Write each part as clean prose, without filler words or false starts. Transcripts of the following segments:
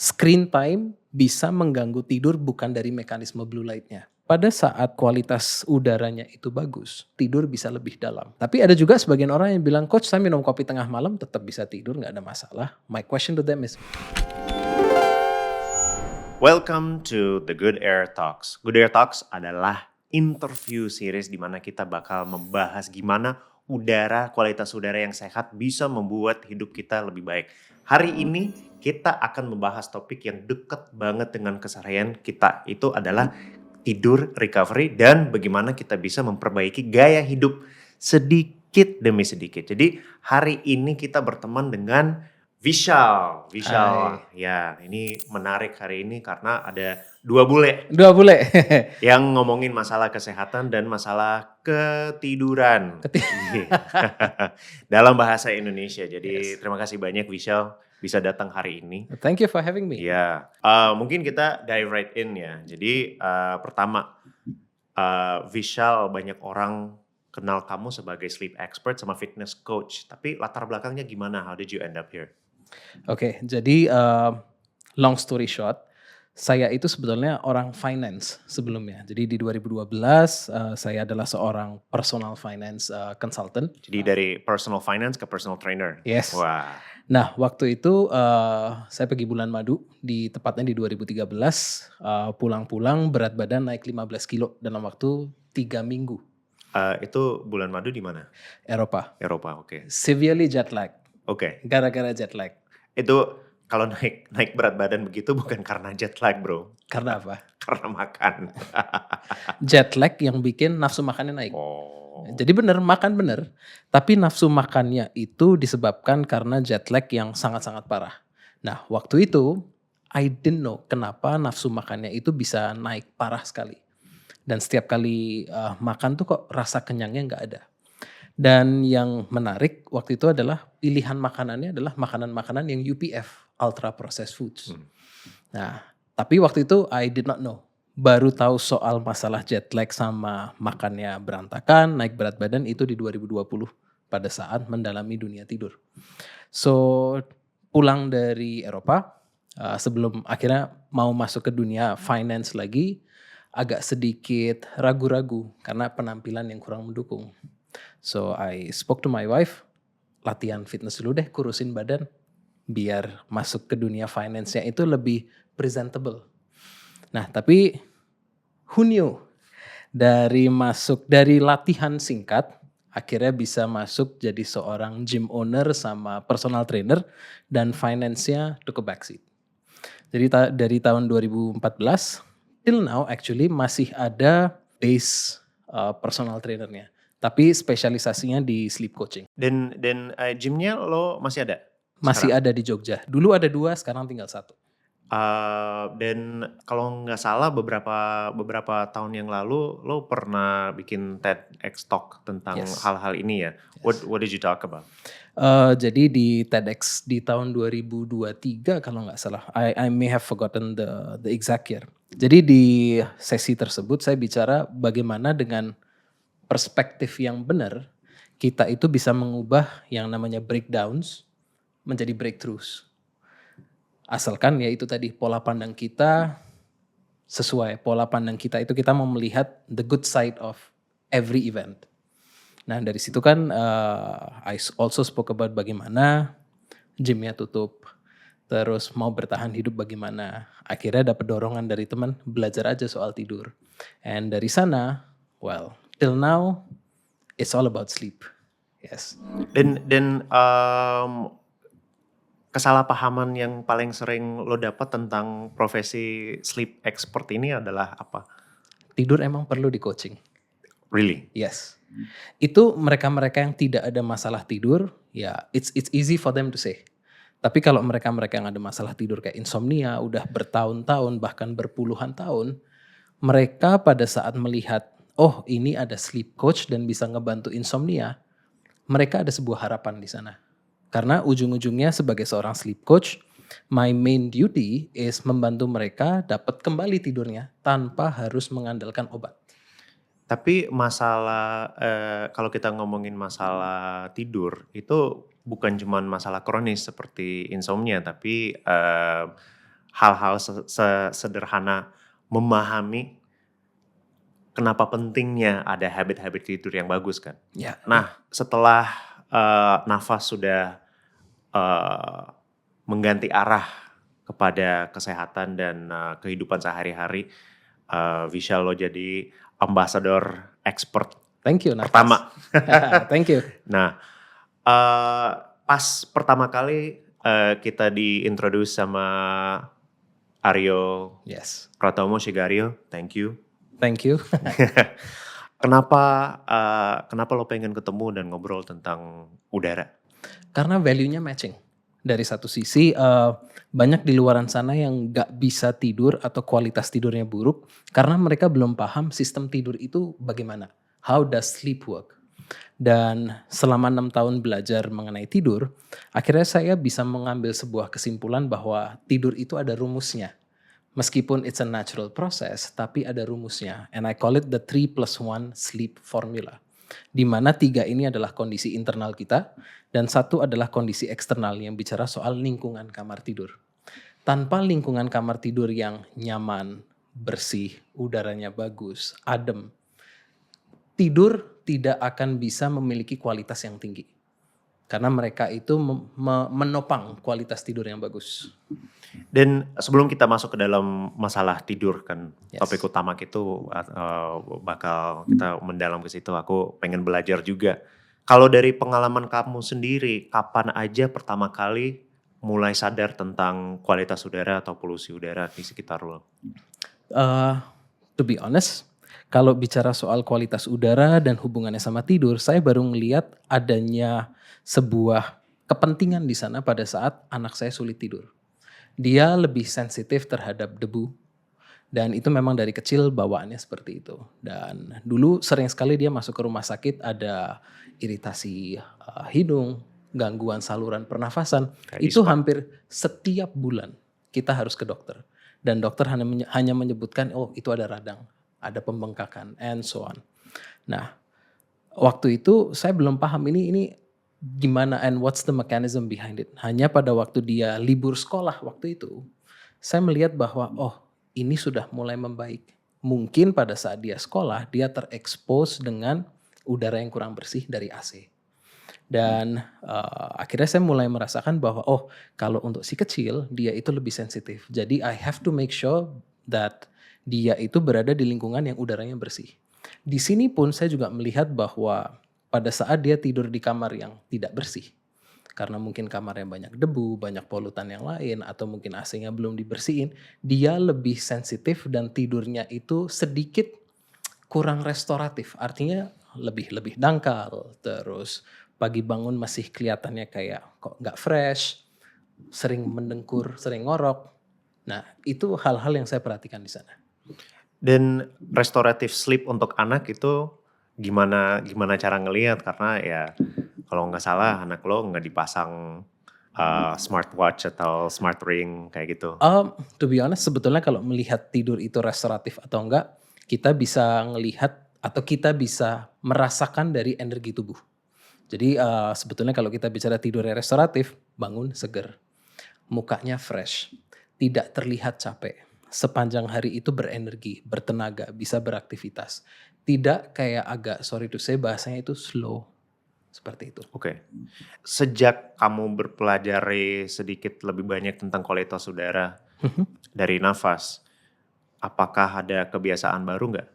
screen time bisa mengganggu tidur bukan dari mekanisme blue light-nya. Pada saat kualitas udaranya itu bagus, tidur bisa lebih dalam. Tapi ada juga sebagian orang yang bilang, "Coach, saya minum kopi tengah malam tetap bisa tidur, nggak ada masalah." My question to them is, Welcome to the Good Air Talks. Good Air Talks adalah interview series di mana kita bakal membahas gimana kualitas udara yang sehat bisa membuat hidup kita lebih baik. Hari ini kita akan membahas topik yang dekat banget dengan keseharian kita. Itu adalah tidur, recovery, dan bagaimana kita bisa memperbaiki gaya hidup sedikit demi sedikit. Jadi hari ini kita berteman dengan Vishal, "Hai, ya ini menarik hari ini karena ada dua bule dua bule." yang ngomongin masalah kesehatan dan masalah ketiduran. Iya. Dalam bahasa Indonesia. Jadi Yes. terima kasih banyak Vishal bisa datang hari ini. Thank you for having me. Ya, mungkin kita dive right in ya. Jadi pertama, Vishal banyak orang kenal kamu sebagai sleep expert sama fitness coach. Tapi latar belakangnya gimana? How did you end up here? Oke, jadi, long story short, saya itu sebetulnya orang finance sebelumnya. Jadi di 2012, saya adalah seorang personal finance, consultant. Jadi dari personal finance ke personal trainer. Yes. Wah, Nah, waktu itu, saya pergi bulan madu, tepatnya di 2013, pulang-pulang berat badan naik 15 kilo dalam waktu 3 minggu. itu bulan madu di mana? Eropa. Eropa, oke. Severely jet lag, Oke, gara-gara jet lag. itu kalau naik berat badan begitu bukan karena jet lag bro, Karena apa? karena makan. Jet lag yang bikin nafsu makannya naik. Oh, Jadi makan bener, tapi nafsu makannya itu disebabkan karena jet lag yang sangat-sangat parah. Nah, waktu itu I didn't know kenapa nafsu makannya itu bisa naik parah sekali. Dan setiap kali, makan tuh kok rasa kenyangnya nggak ada. Dan yang menarik waktu itu adalah pilihan makanannya adalah makanan-makanan yang UPF, ultra processed foods. Hmm. Nah, tapi waktu itu I did not know. Baru tahu soal masalah jet lag sama makannya berantakan, naik berat badan itu di 2020 pada saat mendalami dunia tidur. So, pulang dari Eropa, sebelum akhirnya mau masuk ke dunia finance lagi, agak sedikit ragu-ragu karena penampilan yang kurang mendukung. So, I spoke to my wife, latihan fitness dulu deh, kurusin badan, biar masuk ke dunia finance-nya itu lebih presentable. Nah, tapi who knew? Dari latihan singkat, akhirnya bisa masuk jadi seorang gym owner sama personal trainer dan finance-nya took a backseat. Jadi dari tahun 2014 till now actually masih ada base personal trainernya, tapi spesialisasinya di sleep coaching. Dan gymnya lo masih ada? Masih Sekarang? ada di Jogja. Dulu ada 2, sekarang tinggal 1. Dan kalau nggak salah beberapa tahun yang lalu lo pernah bikin TEDx Talk tentang Yes. hal-hal ini ya. What did you talk about? Jadi di TEDx di tahun 2023 kalau nggak salah, I may have forgotten the exact year. Jadi di sesi tersebut saya bicara bagaimana dengan perspektif yang benar, kita itu bisa mengubah yang namanya breakdowns menjadi breakthroughs. Asalkan ya itu tadi pola pandang kita sesuai. Pola pandang kita itu kita mau melihat the good side of every event. Nah dari situ kan I also spoke about bagaimana gymnya tutup. Terus mau bertahan hidup bagaimana. Akhirnya dapat dorongan dari teman, belajar aja soal tidur. And dari sana, well, till now, it's all about sleep. Yes. Dan kesalahpahaman yang paling sering lo dapat tentang profesi sleep expert ini adalah apa? Tidur emang perlu di coaching. Really? Yes. Itu mereka-mereka yang tidak ada masalah tidur, ya it's easy for them to say. Tapi kalau mereka-mereka yang ada masalah tidur kayak insomnia, udah bertahun-tahun bahkan berpuluhan tahun, mereka pada saat melihat, oh ini ada sleep coach dan bisa ngebantu insomnia, mereka ada sebuah harapan di sana. Karena ujung-ujungnya sebagai seorang sleep coach, my main duty is membantu mereka dapat kembali tidurnya tanpa harus mengandalkan obat. Tapi masalah kalau kita ngomongin masalah tidur itu bukan cuma masalah kronis seperti insomnia, tapi hal-hal sederhana memahami kenapa pentingnya ada habit-habit tidur yang bagus kan. Ya. Nah setelah nafas sudah eee, mengganti arah kepada kesehatan dan kehidupan sehari-hari, Vishal lo jadi ambasador expert Thank you, Nafas. pertama. Thank you. Nah, pas pertama kali kita diintroduce sama Aryo Yes. Pratomo Shigaryo, thank you. Thank you. Kenapa lo pengen ketemu dan ngobrol tentang udara? Karena value-nya matching. Dari satu sisi banyak di luaran sana yang gak bisa tidur atau kualitas tidurnya buruk karena mereka belum paham sistem tidur itu bagaimana. How does sleep work? Dan selama 6 tahun belajar mengenai tidur, akhirnya saya bisa mengambil sebuah kesimpulan bahwa tidur itu ada rumusnya. Meskipun it's a natural process, tapi ada rumusnya. And I call it the 3+1 sleep formula. Di mana 3 ini adalah kondisi internal kita, dan 1 adalah kondisi eksternal yang bicara soal lingkungan kamar tidur. Tanpa lingkungan kamar tidur yang nyaman, bersih, udaranya bagus, adem, tidur tidak akan bisa memiliki kualitas yang tinggi. Karena mereka itu menopang kualitas tidur yang bagus. Dan sebelum kita masuk ke dalam masalah tidur kan, Yes. topik utama itu bakal kita mendalam ke situ. Aku pengen belajar juga. Kalau dari pengalaman kamu sendiri, kapan aja pertama kali mulai sadar tentang kualitas udara atau polusi udara di sekitar lo? To be honest, kalau bicara soal kualitas udara dan hubungannya sama tidur, saya baru ngelihat adanya sebuah kepentingan di sana pada saat anak saya sulit tidur. Dia lebih sensitif terhadap debu, dan itu memang dari kecil bawaannya seperti itu. Dan dulu sering sekali dia masuk ke rumah sakit ada iritasi hidung, gangguan saluran pernafasan. Kayak Itu ispa. hampir setiap bulan kita harus ke dokter. Dan dokter hanya menyebutkan, oh itu ada radang, ada pembengkakan, and so on. Nah, waktu itu saya belum paham ini gimana and what's the mechanism behind it. Hanya pada waktu dia libur sekolah waktu itu, saya melihat bahwa oh ini sudah mulai membaik. Mungkin pada saat dia sekolah, dia terekspos dengan udara yang kurang bersih dari AC. Dan akhirnya saya mulai merasakan bahwa oh kalau untuk si kecil dia itu lebih sensitif. Jadi I have to make sure that dia itu berada di lingkungan yang udaranya bersih. Di sini pun saya juga melihat bahwa pada saat dia tidur di kamar yang tidak bersih, karena mungkin kamarnya banyak debu, banyak polutan yang lain, atau mungkin AC-nya belum dibersihin, dia lebih sensitif dan tidurnya itu sedikit kurang restoratif. Artinya lebih dangkal, terus pagi bangun masih kelihatannya kayak kok nggak fresh, sering mendengkur, sering ngorok. Nah itu hal-hal yang saya perhatikan di sana. Dan restorative sleep untuk anak itu gimana cara ngelihat, karena ya kalau nggak salah anak lo nggak dipasang smartwatch atau smart ring kayak gitu. To be honest, sebetulnya kalau melihat tidur itu restoratif atau enggak, kita bisa ngelihat atau kita bisa merasakan dari energi tubuh. Jadi sebetulnya kalau kita bicara tidurnya restoratif, bangun seger, mukanya fresh, tidak terlihat capek. Sepanjang hari itu berenergi, bertenaga, bisa beraktivitas. Tidak kayak agak, sorry to say, bahasanya itu slow. Seperti itu. Oke. Sejak kamu berpelajari sedikit lebih banyak tentang kualitas udara dari nafas, apakah ada kebiasaan baru nggak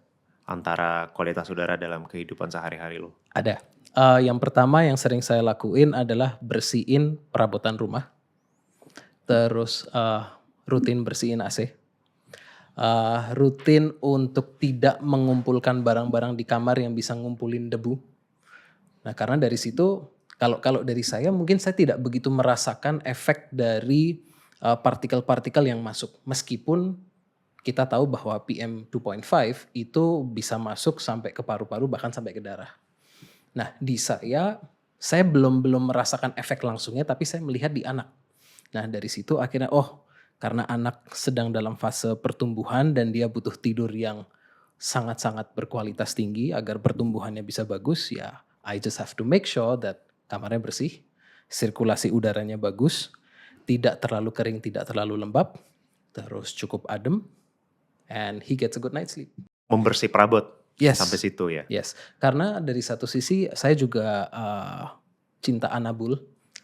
antara kualitas udara dalam kehidupan sehari-hari lo? Ada. Yang pertama yang sering saya lakuin adalah bersihin perabotan rumah. Terus rutin bersihin AC. Rutin untuk tidak mengumpulkan barang-barang di kamar yang bisa ngumpulin debu. Nah karena dari situ, kalau dari saya mungkin saya tidak begitu merasakan efek dari partikel-partikel yang masuk. Meskipun kita tahu bahwa PM 2.5 itu bisa masuk sampai ke paru-paru bahkan sampai ke darah. Nah di saya belum merasakan efek langsungnya, tapi saya melihat di anak. Nah dari situ akhirnya karena anak sedang dalam fase pertumbuhan dan dia butuh tidur yang sangat-sangat berkualitas tinggi agar pertumbuhannya bisa bagus, ya I just have to make sure that kamarnya bersih, sirkulasi udaranya bagus, tidak terlalu kering, tidak terlalu lembab, terus cukup adem, and he gets a good night's sleep. Membersih perabot Yes. sampai situ ya. Yes, karena dari satu sisi saya juga cinta anabul.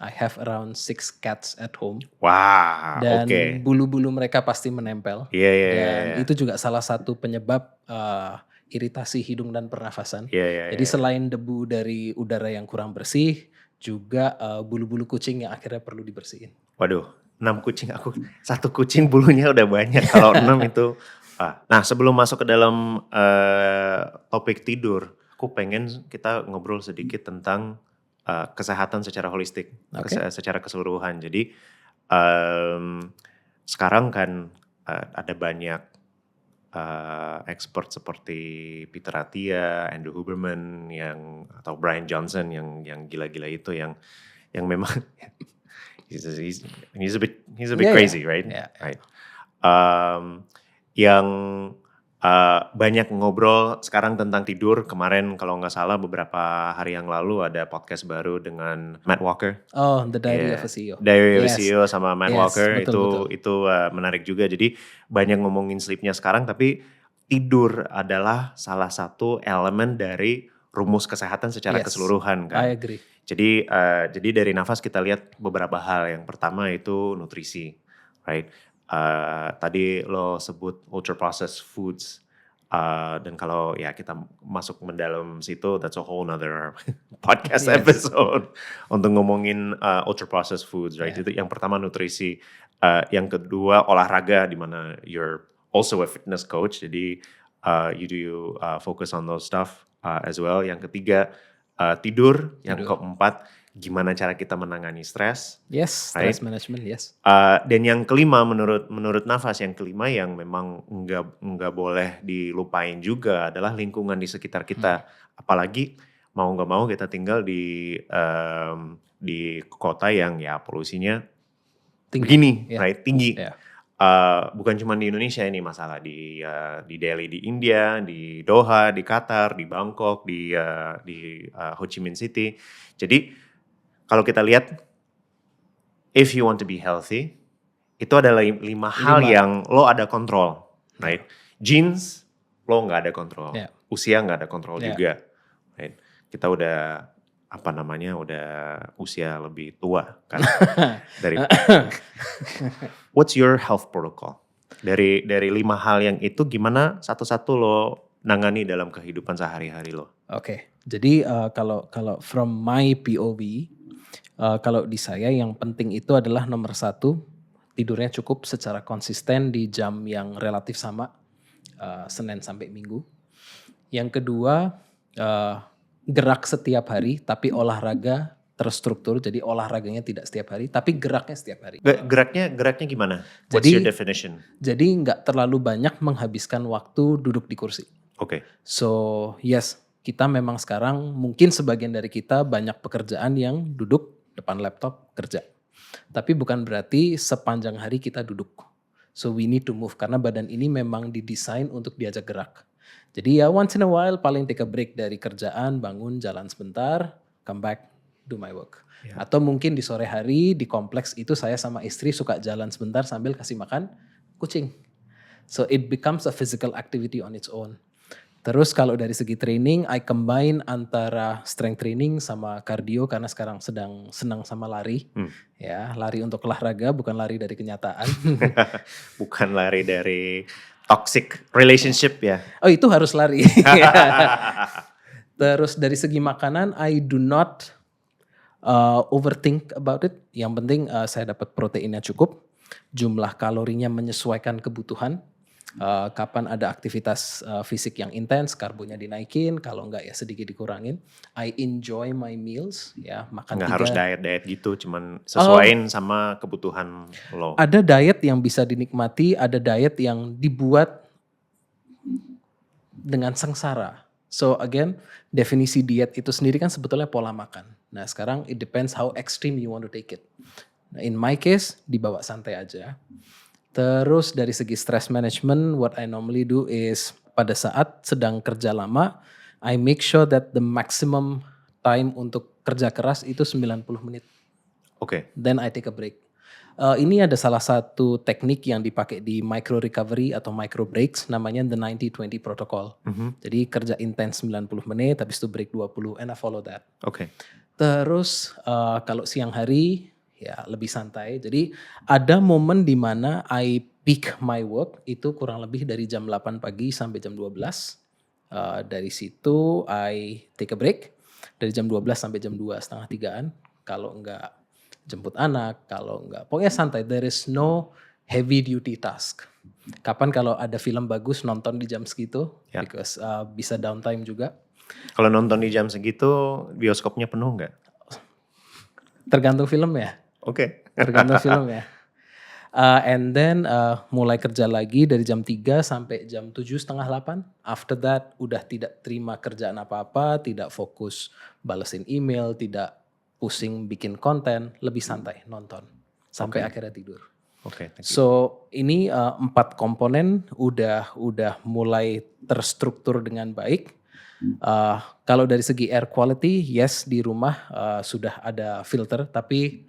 I have around 6 cats at home. Wah, Dan oke. bulu-bulu mereka pasti menempel. Iya. Dan itu juga salah satu penyebab iritasi hidung dan pernafasan. Iya. Jadi selain debu dari udara yang kurang bersih, juga bulu-bulu kucing yang akhirnya perlu dibersihin. Waduh, 6 kucing aku. 1 kucing bulunya udah banyak. Kalau 6 itu. Nah, sebelum masuk ke dalam topik tidur, aku pengen kita ngobrol sedikit tentang kesehatan secara holistik, secara keseluruhan. Jadi sekarang kan ada banyak expert seperti Peter Attia, Andrew Huberman atau Brian Johnson yang gila-gila itu yang memang he's a bit crazy, right? Yeah. Right. Yang banyak ngobrol sekarang tentang tidur. Kemarin kalau nggak salah beberapa hari yang lalu ada podcast baru dengan Matt Walker. Oh, The Diary of a CEO. Diary of a CEO sama Matt Walker. Betul. Itu menarik juga. Jadi banyak ngomongin sleepnya sekarang, tapi tidur adalah salah satu elemen dari rumus kesehatan secara keseluruhan kan. I agree. Jadi dari nafas kita lihat beberapa hal. Yang pertama itu nutrisi, right? Tadi lo sebut ultra processed foods, dan kalau ya kita masuk mendalam situ, that's a whole nother podcast episode untuk ngomongin ultra processed foods, right? Itu yang pertama nutrisi, yang kedua olahraga, di mana you're also a fitness coach, jadi you do focus on those stuff as well. Yang ketiga tidur, yang keempat gimana cara kita menangani stres. Yes, right? Stress management, yes. Dan yang kelima menurut Nafas, yang kelima yang memang nggak boleh dilupain juga adalah lingkungan di sekitar kita. Apalagi mau nggak mau kita tinggal di kota yang ya polusinya tinggi. Begini, right? Tinggi. Yeah. Bukan cuma di Indonesia ini masalah, di Delhi di India, di Doha, di Qatar, di Bangkok, di Ho Chi Minh City. Jadi kalau kita lihat, if you want to be healthy, itu adalah 5 hal yang lo ada kontrol, right? Genes, lo nggak ada kontrol. Usia nggak ada kontrol juga, right? Kita udah udah usia lebih tua kan. What's your health protocol? Dari 5 hal yang itu gimana satu-satu lo nangani dalam kehidupan sehari-hari lo? Oke. Jadi kalau from my POV, kalau di saya yang penting itu adalah nomor 1, tidurnya cukup secara konsisten di jam yang relatif sama, Senin sampai Minggu. Yang kedua, gerak setiap hari tapi olahraga terstruktur. Jadi olahraganya tidak setiap hari tapi geraknya setiap hari. Geraknya gimana? What's your definition? Jadi nggak terlalu banyak menghabiskan waktu duduk di kursi. Okay. So yes, kita memang sekarang mungkin sebagian dari kita banyak pekerjaan yang duduk depan laptop kerja. Tapi bukan berarti sepanjang hari kita duduk. So we need to move karena badan ini memang didesain untuk diajak gerak. Jadi ya once in a while paling take a break dari kerjaan, bangun jalan sebentar, come back, do my work. Yeah. Atau mungkin di sore hari di kompleks itu saya sama istri suka jalan sebentar sambil kasih makan kucing. So it becomes a physical activity on its own. Terus kalau dari segi training, I combine antara strength training sama cardio karena sekarang sedang senang sama lari. Ya, lari untuk olahraga, bukan lari dari kenyataan. Bukan lari dari toxic relationship ya. Oh, itu harus lari. Terus dari segi makanan, I do not overthink about it. Yang penting saya dapat proteinnya cukup, jumlah kalorinya menyesuaikan kebutuhan. Kapan ada aktivitas fisik yang intens, karbonya dinaikin, kalau enggak ya sedikit dikurangin. I enjoy my meals, ya makan nggak 3. Harus diet gitu, cuman sesuaiin sama kebutuhan lo. Ada diet yang bisa dinikmati, ada diet yang dibuat dengan sengsara. So again, definisi diet itu sendiri kan sebetulnya pola makan. Nah sekarang it depends how extreme you want to take it. Nah, in my case dibawa santai aja. Terus dari segi stress management, what I normally do is pada saat sedang kerja lama, I make sure that the maximum time untuk kerja keras itu 90 menit. Okay. Then I take a break. Ini ada salah satu teknik yang dipakai di micro recovery atau micro breaks, namanya the 90-20 protocol. Jadi kerja intens 90 menit, habis itu break 20, and I follow that. Oke. Terus kalau siang hari ya lebih santai. Jadi ada momen di mana I peak my work itu kurang lebih dari jam 8 pagi sampai jam 12. Dari situ I take a break dari jam 12 sampai jam 2 setengah 3-an. Kalau enggak jemput anak, kalau enggak pokoknya santai. There is no heavy duty task. Kapan kalau ada film bagus nonton di jam segitu, Ya. because bisa downtime juga. Kalau nonton di jam segitu, bioskopnya penuh nggak? Tergantung film ya. Oke. Tergantung film ya. And then mulai kerja lagi dari jam 3 sampai jam 7:30, 8. After that udah tidak terima kerjaan apa-apa, tidak fokus balesin email, tidak pusing bikin konten, lebih santai nonton sampai akhirnya tidur. Oke, thank you. So ini 4 komponen udah mulai terstruktur dengan baik. Kalau dari segi air quality, yes di rumah sudah ada filter, tapi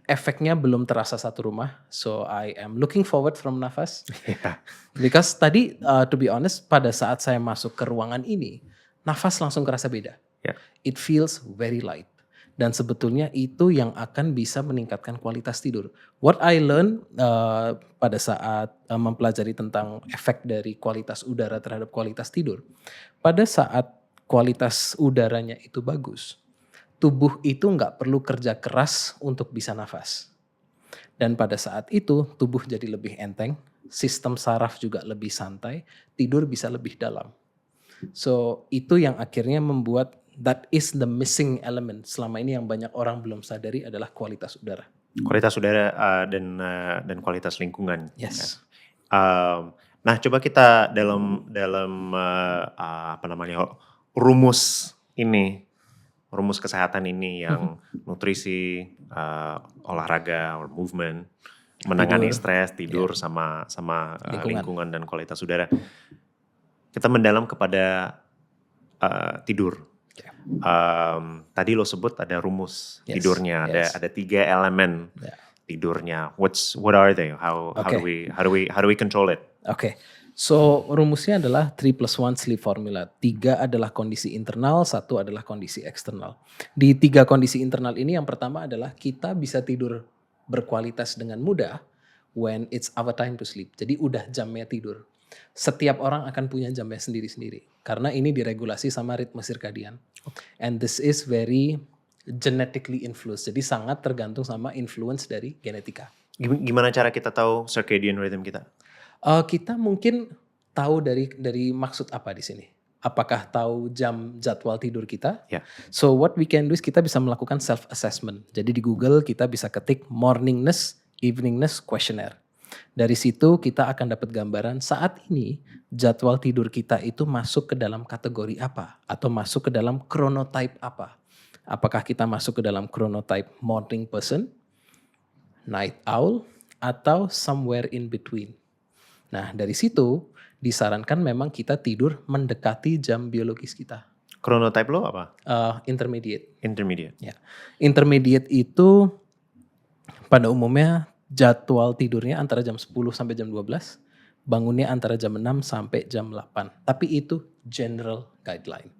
efeknya belum terasa satu rumah. So I am looking forward from Nafas. Ya. Because tadi to be honest, pada saat saya masuk ke ruangan ini, nafas langsung kerasa beda. Ya. It feels very light. Dan sebetulnya itu yang akan bisa meningkatkan kualitas tidur. What I learn pada saat mempelajari tentang efek dari kualitas udara terhadap kualitas tidur. Pada saat kualitas udaranya itu bagus, tubuh itu nggak perlu kerja keras untuk bisa nafas. Dan pada saat itu tubuh jadi lebih enteng, sistem saraf juga lebih santai, tidur bisa lebih dalam. So itu yang akhirnya membuat that is the missing element selama ini yang banyak orang belum sadari adalah kualitas udara. Kualitas udara dan kualitas lingkungan. Yes. Nah, coba kita dalam rumus kesehatan ini yang nutrisi, olahraga or movement, menangani stres, tidur sama lingkungan dan kualitas udara. Kita mendalam kepada tidur. Tadi lo sebut ada rumus tidurnya, ada 3 elemen tidurnya. What are they? How do we control it? Oke. So rumusnya adalah 3+1 sleep formula. 3 adalah kondisi internal, 1 adalah kondisi eksternal. Di 3 kondisi internal ini yang pertama adalah kita bisa tidur berkualitas dengan mudah when it's our time to sleep. Jadi udah jamnya tidur. Setiap orang akan punya jamnya sendiri-sendiri. Karena ini diregulasi sama ritme sirkadian. And this is very genetically influenced. Jadi sangat tergantung sama influence dari genetika. Gimana cara kita tahu circadian rhythm kita? Kita mungkin tahu dari maksud apa di sini. Apakah tahu jadwal tidur kita? Yeah. So what we can do is kita bisa melakukan self assessment. Jadi di Google kita bisa ketik morningness, eveningness questionnaire. Dari situ kita akan dapat gambaran saat ini jadwal tidur kita itu masuk ke dalam kategori apa atau masuk ke dalam chronotype apa. Apakah kita masuk ke dalam chronotype morning person, night owl, atau somewhere in between. Nah dari situ disarankan memang kita tidur mendekati jam biologis kita. Chronotype lo apa? Intermediate. Intermediate. Ya. Intermediate itu pada umumnya jadwal tidurnya antara jam 10 sampai jam 12, bangunnya antara jam 6 sampai jam 8. Tapi itu general guideline.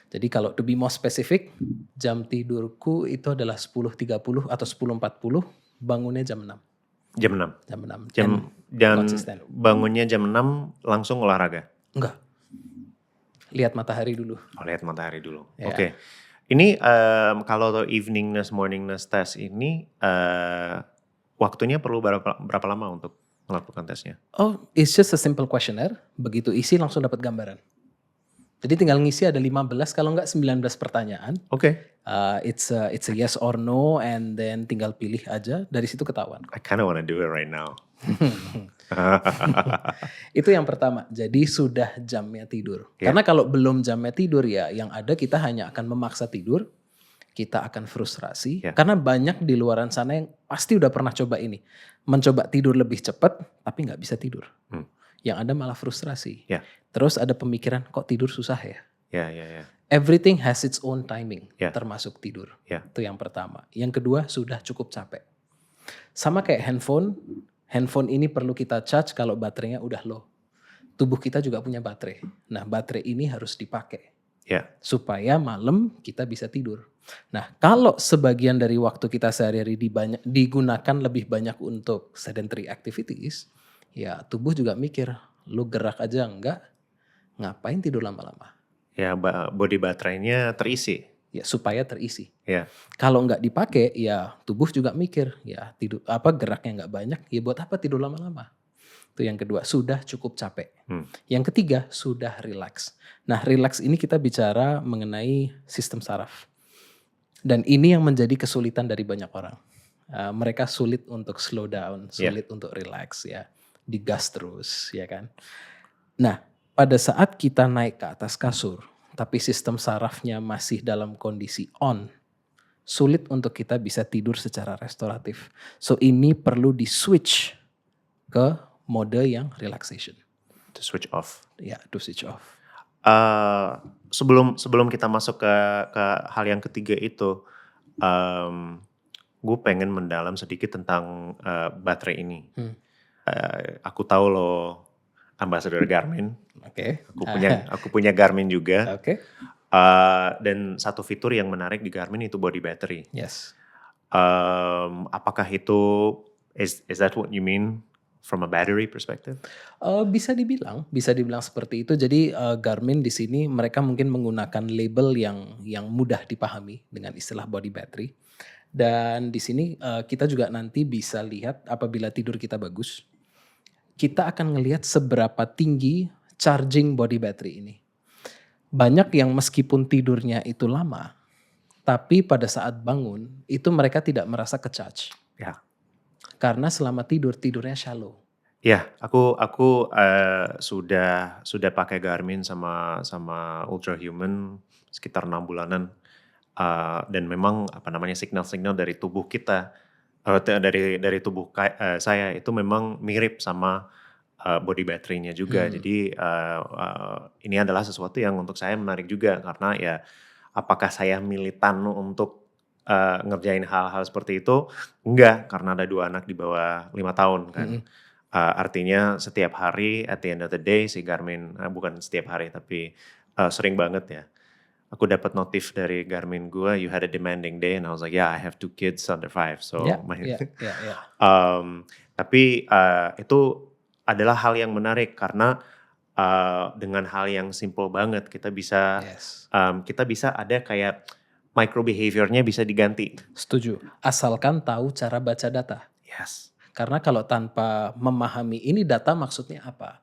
Jadi kalau to be more specific, jam tidurku itu adalah 10.30 atau 10.40, bangunnya jam 6. Jam 6? Jam 6. Dan konsisten. Bangunnya jam 6 langsung olahraga? Enggak. Lihat matahari dulu. Oh, lihat matahari dulu. Ya. Oke. Ini kalau eveningness, morningness test ini waktunya perlu berapa lama untuk melakukan tesnya? Oh, it's just a simple questionnaire. Begitu isi langsung dapat gambaran. Jadi tinggal ngisi ada 15 kalau enggak 19 pertanyaan. Oke. It's a yes or no and then tinggal pilih aja, dari situ ketahuan. I kind of want to do it right now. Itu yang pertama. Jadi sudah jamnya tidur. Yeah. Karena kalau belum jamnya tidur ya yang ada kita hanya akan memaksa tidur. Kita akan frustrasi. Yeah. Karena banyak di luaran sana yang pasti udah pernah coba ini. Mencoba tidur lebih cepat tapi gak bisa tidur. Yang ada malah frustrasi. Yeah. Terus ada pemikiran kok tidur susah ya. Ya. Everything has its own timing, Yeah. termasuk tidur. Yeah. Itu yang pertama. Yang kedua sudah cukup capek. Sama kayak handphone ini perlu kita charge kalau baterainya udah low. Tubuh kita juga punya baterai. Nah, baterai ini harus dipakai Ya, supaya malam kita bisa tidur. Nah, kalau sebagian dari waktu kita sehari-hari digunakan lebih banyak untuk sedentary activities, ya tubuh juga mikir, lu gerak aja enggak, ngapain tidur lama-lama? ya body baterainya terisi. Ya supaya terisi. Ya, Kalau nggak dipakai, ya tubuh juga mikir, ya geraknya nggak banyak, ya buat apa tidur lama-lama? Itu yang kedua, sudah cukup capek. Yang ketiga, sudah relax. Nah, relax ini kita bicara mengenai sistem saraf. Dan ini yang menjadi kesulitan dari banyak orang. Mereka sulit untuk slow down, sulit untuk relax ya. Digas terus, ya kan. Nah, pada saat kita naik ke atas kasur, tapi sistem sarafnya masih dalam kondisi on, sulit untuk kita bisa tidur secara restoratif. So ini perlu di switch ke mode yang relaxation. to switch off. Ya, to switch off. Sebelum kita masuk ke hal yang ketiga itu, gue pengen mendalam sedikit tentang baterai ini. Aku tahu lo ambassador Garmin. Oke. Aku punya Garmin juga. Oke. Dan satu fitur yang menarik di Garmin itu body battery. Yes. Apakah itu is that what you mean from a battery perspective? Bisa dibilang seperti itu. Jadi Garmin di sini mereka mungkin menggunakan label yang mudah dipahami dengan istilah body battery. Dan di sini kita juga nanti bisa lihat apabila tidur kita bagus, kita akan ngelihat seberapa tinggi charging body battery ini. Banyak yang meskipun tidurnya itu lama, tapi pada saat bangun itu mereka tidak merasa ke-charge. Ya. Karena selama tidurnya shallow. Ya, aku sudah pakai Garmin sama Ultrahuman sekitar 6 bulanan. Dan memang signal-signal dari tubuh kita, dari tubuh saya itu memang mirip sama body battery-nya juga. Jadi ini adalah sesuatu yang untuk saya menarik juga karena ya apakah saya militan untuk ngerjain hal-hal seperti itu? Enggak, karena ada 2 anak di bawah 5 tahun kan. Artinya setiap hari at the end of the day si Garmin, bukan setiap hari tapi sering banget ya. Aku dapat notif dari Garmin gue, you had a demanding day, and I was like, yeah, I have 2 kids under 5, so. Tapi itu adalah hal yang menarik karena dengan hal yang simple banget kita bisa ada kayak micro behavior-nya bisa diganti. Setuju. Asalkan tahu cara baca data. Yes. Karena kalau tanpa memahami ini data maksudnya apa?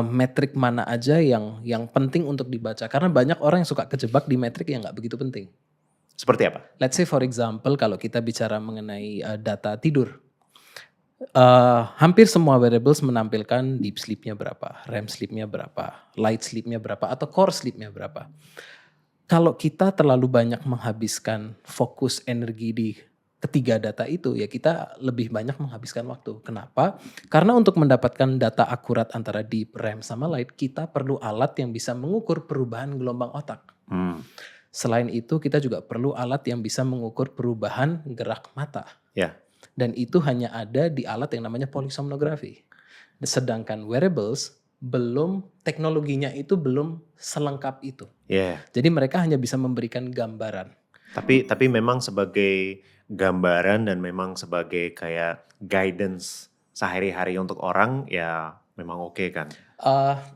Metrik mana aja yang penting untuk dibaca. Karena banyak orang yang suka kejebak di metrik yang nggak begitu penting. Seperti apa? Let's say for example kalau kita bicara mengenai data tidur. Hampir semua wearables menampilkan deep sleep-nya berapa, REM sleep-nya berapa, light sleep-nya berapa, atau core sleep-nya berapa. Kalau kita terlalu banyak menghabiskan fokus energi di ketiga data itu, ya kita lebih banyak menghabiskan waktu. Kenapa? Karena untuk mendapatkan data akurat antara deep, REM, sama light, kita perlu alat yang bisa mengukur perubahan gelombang otak. Selain itu, kita juga perlu alat yang bisa mengukur perubahan gerak mata. Ya. Dan itu hanya ada di alat yang namanya polysomnografi. Sedangkan wearables, teknologinya itu belum selengkap itu. Yeah. Jadi mereka hanya bisa memberikan gambaran. Tapi memang sebagai gambaran dan memang sebagai kayak guidance sehari-hari untuk orang ya memang oke kan?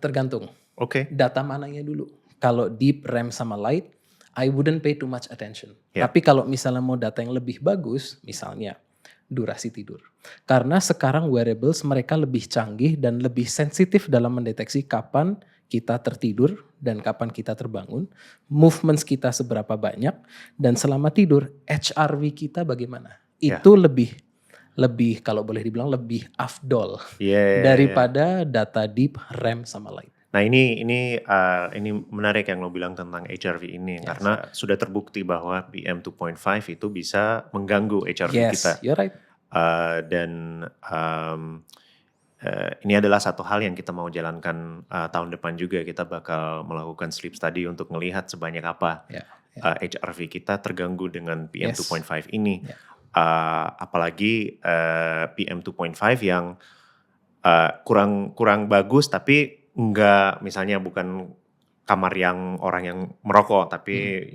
Tergantung. Oke. Data mananya dulu. Kalau deep, REM sama light, I wouldn't pay too much attention. Yeah. Tapi kalau misalnya mau data yang lebih bagus, misalnya durasi tidur. Karena sekarang wearables mereka lebih canggih dan lebih sensitif dalam mendeteksi kapan kita tertidur dan kapan kita terbangun, movements kita seberapa banyak, dan selama tidur HRV kita bagaimana. Itu lebih kalau boleh dibilang lebih afdol daripada data deep, REM sama light. Nah ini menarik yang lo bilang tentang HRV ini karena sudah terbukti bahwa PM 2.5 itu bisa mengganggu HRV kita. Yes, you're right. Dan ini adalah satu hal yang kita mau jalankan tahun depan juga. Kita bakal melakukan sleep study untuk melihat sebanyak apa HRV kita terganggu dengan PM 2.5 ini. apalagi PM 2.5 yang kurang bagus, tapi enggak, misalnya bukan kamar yang orang yang merokok, tapi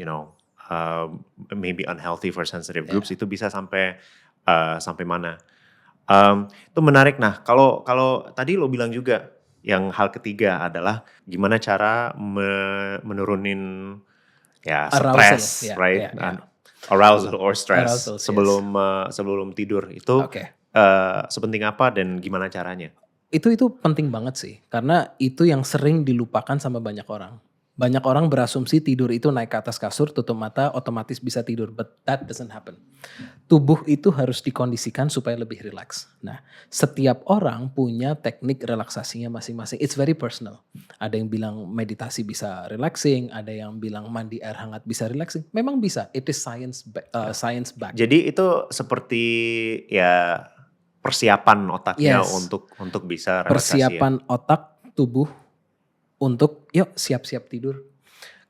maybe unhealthy for sensitive groups, itu bisa sampai mana? Itu menarik. Nah, kalau tadi lo bilang juga yang hal ketiga adalah gimana cara menurunin Arousal, stres, ya, right? ya. Arousal or stress Arousal, yes. sebelum tidur itu Oke. sepenting apa dan gimana caranya? Itu penting banget sih, karena itu yang sering dilupakan sama banyak orang. Banyak orang berasumsi tidur itu naik ke atas kasur, tutup mata, otomatis bisa tidur, but that doesn't happen. Tubuh itu harus dikondisikan supaya lebih rileks. Nah, setiap orang punya teknik relaksasinya masing-masing. It's very personal. Ada yang bilang meditasi bisa relaxing, ada yang bilang mandi air hangat bisa relaxing. Memang bisa, it is science back. Jadi itu seperti ya persiapan otaknya Yes. untuk bisa relaksasi ya. Persiapan otak, tubuh untuk yuk siap-siap tidur.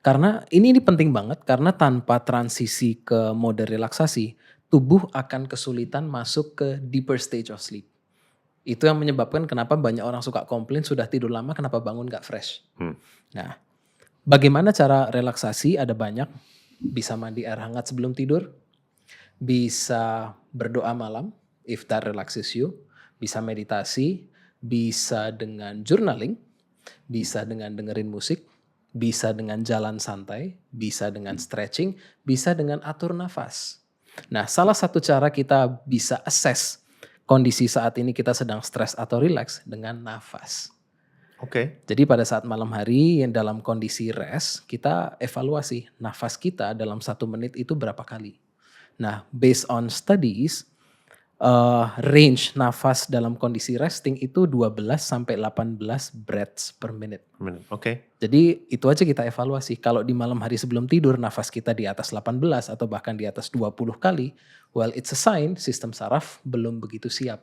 Karena ini penting banget karena tanpa transisi ke mode relaksasi, tubuh akan kesulitan masuk ke deeper stage of sleep. Itu yang menyebabkan kenapa banyak orang suka komplain sudah tidur lama kenapa bangun gak fresh. Nah, bagaimana cara relaksasi? Ada banyak. Bisa mandi air hangat sebelum tidur, bisa berdoa malam if that relaxes you, bisa meditasi, bisa dengan journaling, bisa dengan dengerin musik, bisa dengan jalan santai, bisa dengan stretching, bisa dengan atur nafas. Nah, salah satu cara kita bisa assess kondisi saat ini kita sedang stres atau relax dengan nafas. Oke. Jadi pada saat malam hari yang dalam kondisi rest, kita evaluasi nafas kita dalam 1 menit itu berapa kali. Nah, based on studies, range nafas dalam kondisi resting itu 12 sampai 18 breaths per minute. Oke. Jadi itu aja kita evaluasi. Kalau di malam hari sebelum tidur nafas kita di atas 18 atau bahkan di atas 20 kali, well it's a sign sistem saraf belum begitu siap.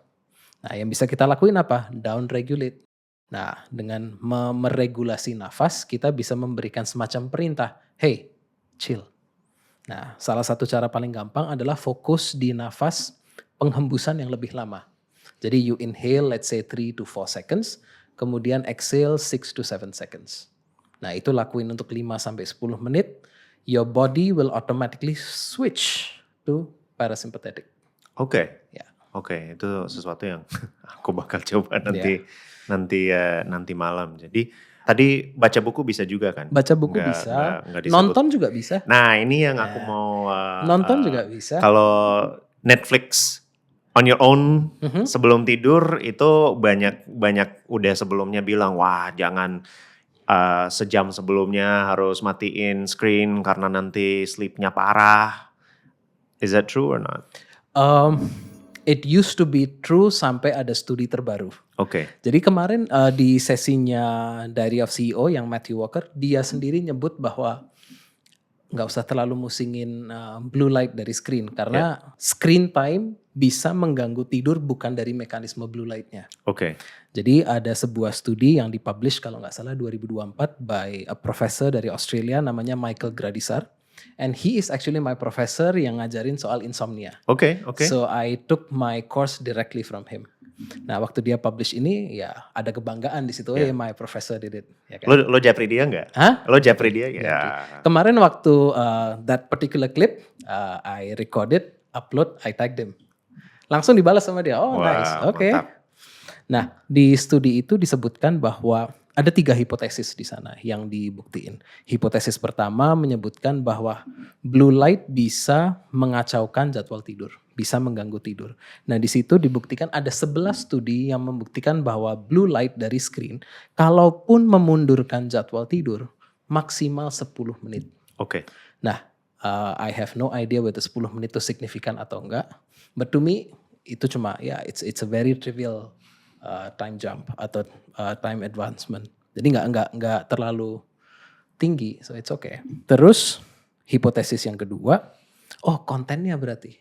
Nah, yang bisa kita lakuin apa? Down regulate. Nah, dengan meregulasi nafas, kita bisa memberikan semacam perintah, hey, chill. Nah, salah satu cara paling gampang adalah fokus di nafas penghembusan yang lebih lama. Jadi you inhale let's say 3 to 4 seconds, kemudian exhale 6 to 7 seconds. Nah, itu lakuin untuk 5 sampai 10 menit, your body will automatically switch to parasympathetic. Oke. Ya. Oke, itu sesuatu yang aku bakal coba nanti malam. Jadi tadi baca buku bisa juga kan? Baca buku bisa, nggak disebut. nonton juga bisa. Nah, ini yang aku mau Nonton juga bisa. Kalau Netflix on your own sebelum tidur itu banyak udah sebelumnya bilang, wah jangan sejam sebelumnya harus matiin screen karena nanti sleepnya parah. Is that true or not? It used to be true sampai ada studi terbaru. Oke. Jadi kemarin di sesinya Diary of CEO yang Matthew Walker, dia sendiri nyebut bahwa nggak usah terlalu musingin blue light dari screen karena screen time bisa mengganggu tidur bukan dari mekanisme blue lightnya. Oke. Jadi ada sebuah studi yang dipublish kalau nggak salah 2024 by a professor dari Australia namanya Michael Gradisar. And he is actually my professor yang ngajarin soal insomnia. Oke. So I took my course directly from him. Nah, waktu dia publish ini ya ada kebanggaan di situ. Yeah. My professor did it. Ya kan? Lo japri dia nggak? Hah? Lo japri dia ya. Kemarin waktu that particular clip I recorded, upload, I tagged him. Langsung dibalas sama dia. Oh, nice. Oke. Nah, di studi itu disebutkan bahwa ada 3 hipotesis di sana yang dibuktiin. Hipotesis pertama menyebutkan bahwa blue light bisa mengacaukan jadwal tidur, bisa mengganggu tidur. Nah, di situ dibuktikan ada 11 studi yang membuktikan bahwa blue light dari screen, kalaupun memundurkan jadwal tidur, maksimal 10 menit. Oke. Nah, I have no idea whether 10 menit itu signifikan atau enggak. But to me, itu cuma it's a very trivial time jump atau time advancement. Jadi nggak terlalu tinggi, so it's okay. Terus hipotesis yang kedua, kontennya berarti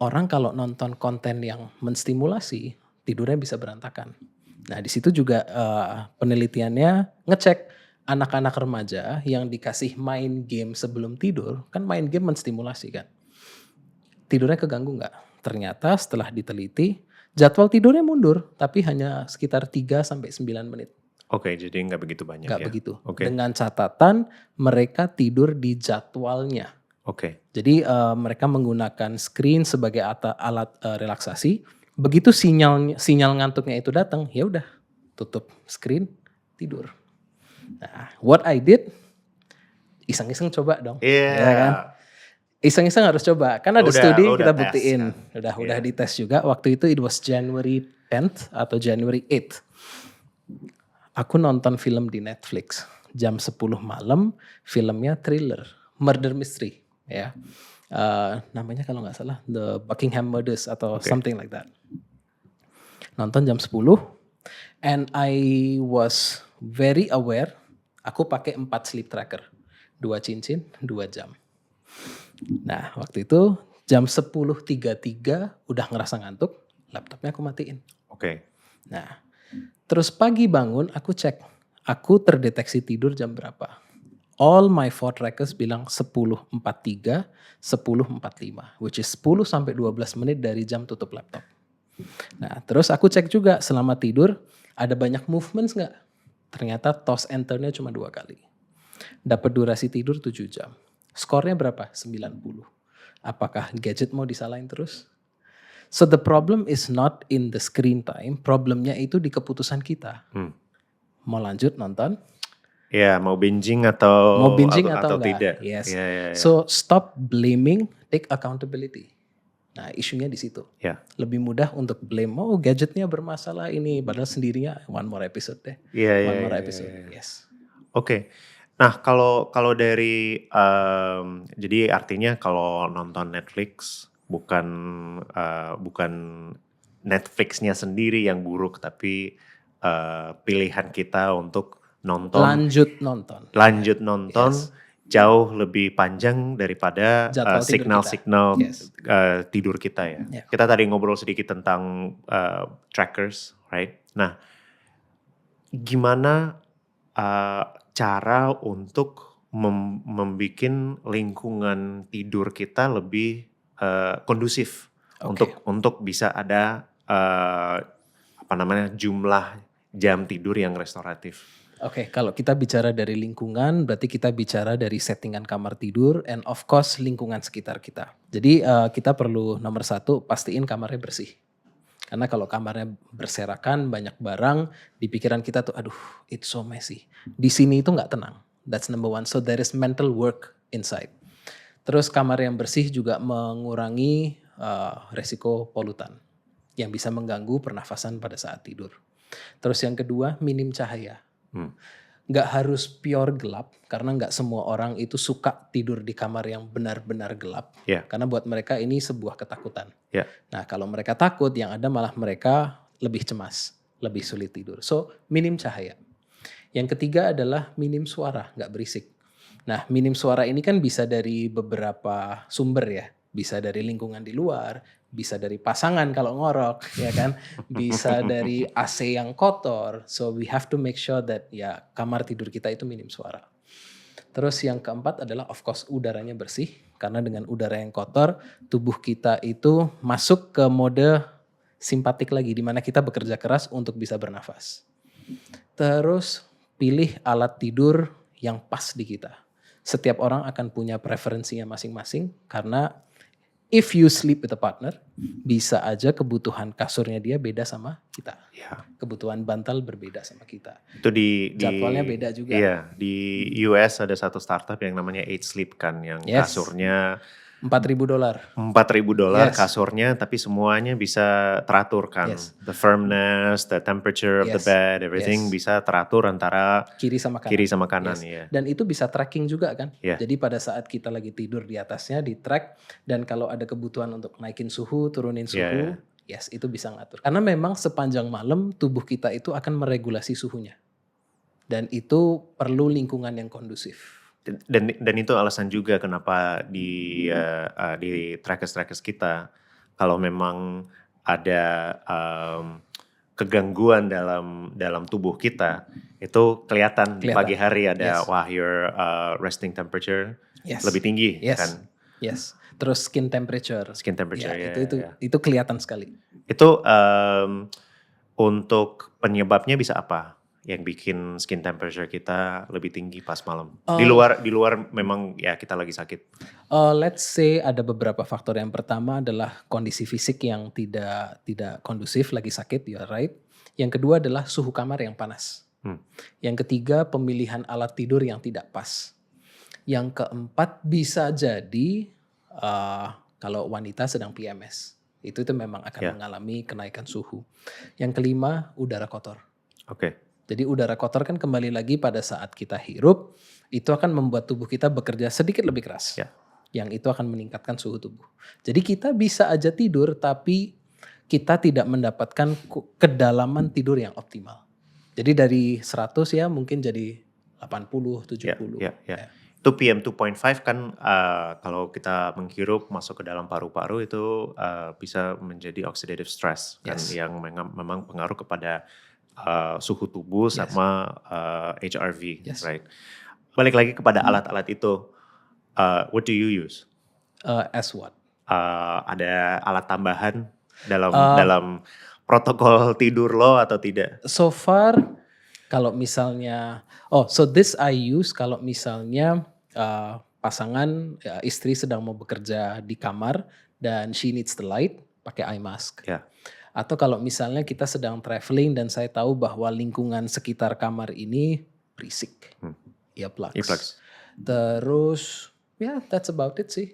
orang kalau nonton konten yang menstimulasi tidurnya bisa berantakan. Nah di situ juga penelitiannya ngecek anak-anak remaja yang dikasih main game sebelum tidur, kan main game menstimulasi kan. tidurnya keganggu nggak? Ternyata setelah diteliti, jadwal tidurnya mundur, tapi hanya sekitar 3 sampai 9 menit. Oke, jadi nggak begitu banyak Nggak ya. begitu. Oke, Dengan catatan mereka tidur di jadwalnya. oke. Jadi mereka menggunakan screen sebagai alat relaksasi. Begitu sinyal ngantuknya itu datang, ya udah tutup screen, tidur. Nah, what I did, iseng-iseng coba dong, Iya. ya kan? Iseng-iseng harus coba, kan ada Lo studi udah kita tes buktiin, kan? udah Iya. dites juga. Waktu itu it was January 10th atau January 8th. Aku nonton film di Netflix jam 10 malam, filmnya thriller, murder mystery, ya. Namanya kalau nggak salah The Buckingham Murders atau Oke. something like that. Nonton jam 10 and I was very aware. Aku pakai 4 sleep tracker, 2 cincin, 2 jam. Nah, waktu itu jam 10.33 udah ngerasa ngantuk, laptopnya aku matiin. Oke. Nah, terus pagi bangun aku cek, aku terdeteksi tidur jam berapa. All my 4 trackers bilang 10.43, 10.45, which is 10 sampai 12 menit dari jam tutup laptop. Nah, terus aku cek juga selama tidur ada banyak movements nggak? Ternyata toss and turn-nya cuma 2 kali. Dapat durasi tidur 7 jam. Skornya berapa? 90. Apakah gadget mau disalahin terus? So the problem is not in the screen time, problemnya itu di keputusan kita. Mau lanjut nonton? Ya, mau binging atau Mau binging atau enggak? tidak? Yes. Iya. So stop blaming, take accountability. Nah, isunya di situ. Ya. Lebih mudah untuk blame, oh gadgetnya bermasalah ini, padahal sendirinya one more episode deh. Iya. One more episode, yes. Oke. Nah, kalau dari jadi artinya kalau nonton Netflix bukan Netflix-nya sendiri yang buruk, tapi pilihan kita untuk Lanjut nonton. Yes. jauh lebih panjang daripada Jadwal tidur signal-signal kita. Yes. tidur kita ya. Yeah. Kita tadi ngobrol sedikit tentang trackers, right? Nah, gimana cara untuk membuat lingkungan tidur kita lebih kondusif untuk bisa ada jumlah jam tidur yang restoratif. Oke, kalau kita bicara dari lingkungan, berarti kita bicara dari settingan kamar tidur and of course lingkungan sekitar kita. Jadi kita perlu nomor 1 pastiin kamarnya bersih. Karena kalau kamarnya berserakan, banyak barang, di pikiran kita tuh aduh it's so messy. Di sini itu nggak tenang. That's number 1. So there is mental work inside. Terus kamar yang bersih juga mengurangi resiko polutan yang bisa mengganggu pernafasan pada saat tidur. Terus yang kedua, minim cahaya. Nggak harus pure gelap, karena nggak semua orang itu suka tidur di kamar yang benar-benar gelap. Yeah. Karena buat mereka ini sebuah ketakutan. Yeah. Nah, kalau mereka takut, yang ada malah mereka lebih cemas, lebih sulit tidur. So, minim cahaya. Yang ketiga adalah minim suara, nggak berisik. Nah, minim suara ini kan bisa dari beberapa sumber ya. Bisa dari lingkungan di luar, bisa dari pasangan kalau ngorok, ya kan, bisa dari AC yang kotor. So we have to make sure that ya kamar tidur kita itu minim suara. Terus yang keempat adalah of course udaranya bersih, karena dengan udara yang kotor tubuh kita itu masuk ke mode simpatik lagi, di mana kita bekerja keras untuk bisa bernafas. Terus pilih alat tidur yang pas di kita. Setiap orang akan punya preferensinya masing-masing, karena if you sleep with a partner, bisa aja kebutuhan kasurnya dia beda sama kita. Ya. Kebutuhan bantal berbeda sama kita. Itu di Jadwalnya beda juga. Iya, di US ada satu startup yang namanya 8 Sleep kan, yang kasurnya $4,000. $4,000 kasurnya, tapi semuanya bisa teratur kan. Yes. The firmness, the temperature of the bed, everything bisa teratur antara kiri sama kanan. Ya. Dan itu bisa tracking juga kan. Yeah. Jadi pada saat kita lagi tidur di atasnya di track, dan kalau ada kebutuhan untuk naikin suhu, turunin suhu, yes itu bisa ngatur. Karena memang sepanjang malam tubuh kita itu akan meregulasi suhunya. Dan itu perlu lingkungan yang kondusif. Dan itu alasan juga kenapa di trackers kita, kalau memang ada kegangguan dalam tubuh kita, itu kelihatan. Di pagi hari ada wah your resting temperature lebih tinggi kan. Yes. Terus skin temperature. Skin temperature, Ya, ya. itu kelihatan sekali. Itu untuk penyebabnya bisa apa? Yang bikin skin temperature kita lebih tinggi pas malam. Di luar memang ya kita lagi sakit. Let's say ada beberapa faktor. Yang pertama adalah kondisi fisik yang tidak kondusif, lagi sakit, you are right. Yang kedua adalah suhu kamar yang panas. Yang ketiga pemilihan alat tidur yang tidak pas. Yang keempat bisa jadi kalau wanita sedang PMS. Itu memang akan mengalami kenaikan suhu. Yang kelima, udara kotor. Oke. Jadi udara kotor kan kembali lagi pada saat kita hirup, itu akan membuat tubuh kita bekerja sedikit lebih keras. Yang itu akan meningkatkan suhu tubuh. Jadi kita bisa aja tidur tapi kita tidak mendapatkan kedalaman tidur yang optimal. Jadi dari 100 ya mungkin jadi 80, 70. Ya. Itu PM 2.5 kan kalau kita menghirup masuk ke dalam paru-paru itu bisa menjadi oxidative stress kan, yang memang pengaruh kepada suhu tubuh sama HRV, right? Balik lagi kepada alat-alat itu, what do you use? As what? Ada alat tambahan dalam protokol tidur lo atau tidak? So far kalau misalnya, so this I use kalau misalnya pasangan istri sedang mau bekerja di kamar dan she needs the light, pakai eye mask. Atau kalau misalnya kita sedang traveling dan saya tahu bahwa lingkungan sekitar kamar ini berisik, earplugs. Terus that's about it sih.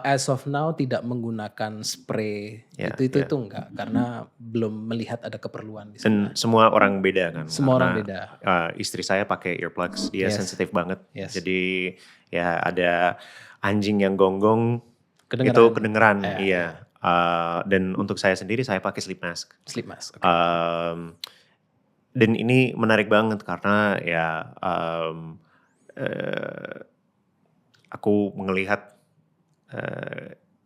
As of now tidak menggunakan spray itu enggak karena belum melihat ada keperluan di sana. Dan semua orang beda kan. Semua orang beda. Istri saya pakai earplugs, dia sensitif banget. Yes. Jadi ya ada anjing yang gonggong itu kedengeran. Iya. Dan untuk saya sendiri saya pakai sleep mask. Sleep mask. Okay. Dan ini menarik banget karena ya aku melihat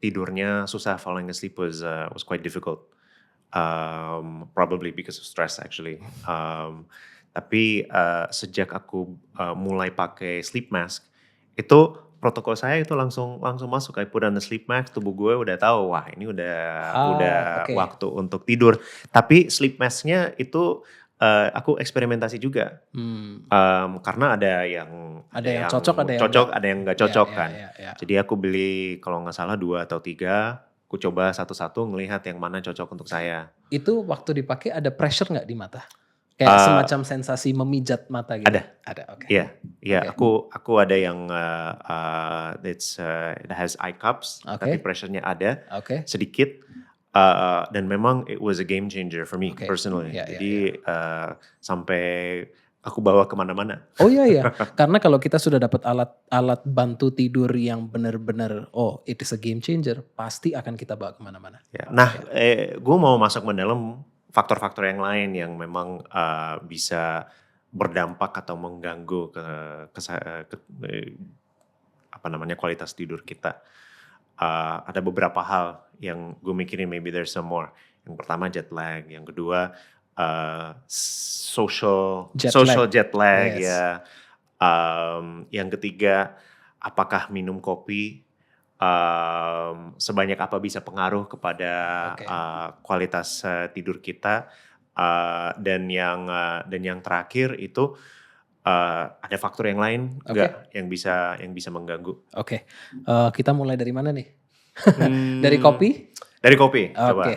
tidurnya susah, falling asleep was quite difficult, probably because of stress actually. Tapi sejak aku mulai pakai sleep mask, itu protokol saya itu langsung masuk. I put on the sleep mask, tubuh gue udah tahu, wah ini udah waktu untuk tidur. Tapi sleep masknya itu aku eksperimentasi juga, karena ada yang cocok, ada yang nggak cocok kan. Jadi aku beli kalau nggak salah 2 atau 3, aku coba satu-satu ngelihat yang mana cocok untuk saya. Itu waktu dipakai ada pressure nggak di mata? Kayak semacam sensasi memijat mata gitu? Ada. Oke. Iya. Aku ada yang it has eye cups, tapi pressure-nya ada sedikit. Dan memang it was a game changer for me personally. Jadi sampai aku bawa kemana-mana. Oh iya. Karena kalau kita sudah dapat alat bantu tidur yang benar-benar it is a game changer, pasti akan kita bawa kemana-mana. Nah, gue mau masuk mendalam faktor-faktor yang lain yang memang bisa berdampak atau mengganggu kualitas tidur kita. Ada beberapa hal yang gue mikirin, maybe there's some more. Yang pertama jet lag, yang kedua social jet lag. Ya. Yang ketiga, apakah minum kopi sebanyak apa bisa pengaruh kepada kualitas tidur kita. Dan yang terakhir itu ada faktor yang lain enggak yang bisa mengganggu. Oke. Kita mulai dari mana nih? Dari kopi? Dari kopi. Coba.